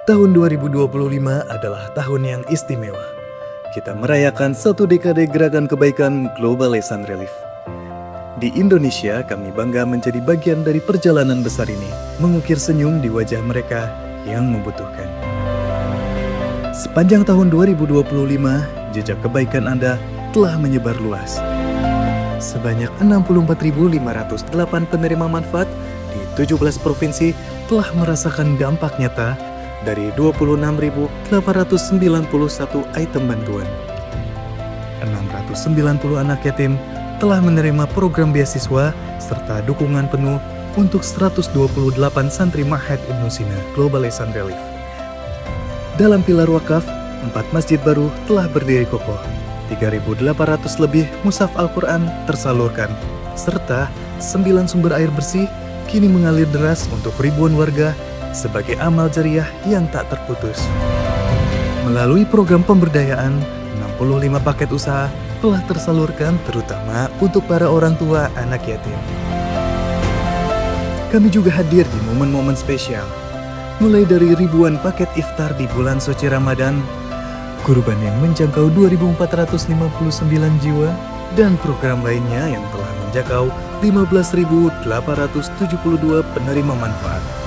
Tahun 2025 adalah tahun yang istimewa. Kita merayakan satu dekade gerakan kebaikan Global Lesson Relief. Di Indonesia, kami bangga menjadi bagian dari perjalanan besar ini, mengukir senyum di wajah mereka yang membutuhkan. Sepanjang tahun 2025, jejak kebaikan Anda telah menyebar luas. Sebanyak 64.508 penerima manfaat di 17 provinsi telah merasakan dampak nyata dari 26.891 item bantuan. 690 anak yatim telah menerima program beasiswa serta dukungan penuh untuk 128 santri Ma'had Ibnu Sina Global Lesson Relief. Dalam pilar wakaf, 4 masjid baru telah berdiri kokoh. 3.800 lebih mushaf Al-Quran tersalurkan, serta 9 sumber air bersih kini mengalir deras untuk ribuan warga sebagai amal jariah yang tak terputus. Melalui program pemberdayaan, 65 paket usaha telah tersalurkan terutama untuk para orang tua anak yatim. Kami juga hadir di momen-momen spesial, mulai dari ribuan paket iftar di bulan suci Ramadan, kurban yang menjangkau 2.459 jiwa, dan program lainnya yang telah menjangkau 15.872 penerima manfaat.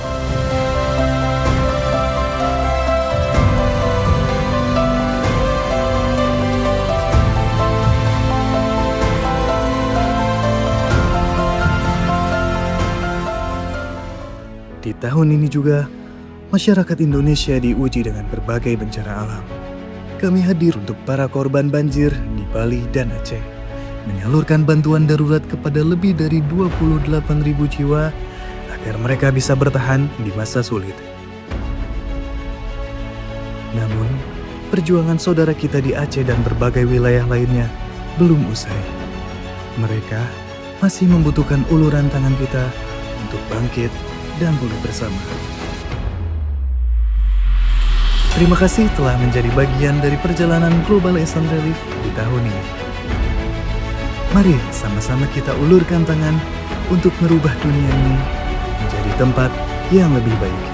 Di tahun ini juga, masyarakat Indonesia diuji dengan berbagai bencana alam. Kami hadir untuk para korban banjir di Bali dan Aceh, menyalurkan bantuan darurat kepada lebih dari 28.000 jiwa agar mereka bisa bertahan di masa sulit. Namun, perjuangan saudara kita di Aceh dan berbagai wilayah lainnya belum usai. Mereka masih membutuhkan uluran tangan kita untuk bangkit dan pulih bersama. Terima kasih telah menjadi bagian dari perjalanan Global Lesson Relief di tahun ini. Mari sama-sama kita ulurkan tangan untuk merubah dunia ini menjadi tempat yang lebih baik.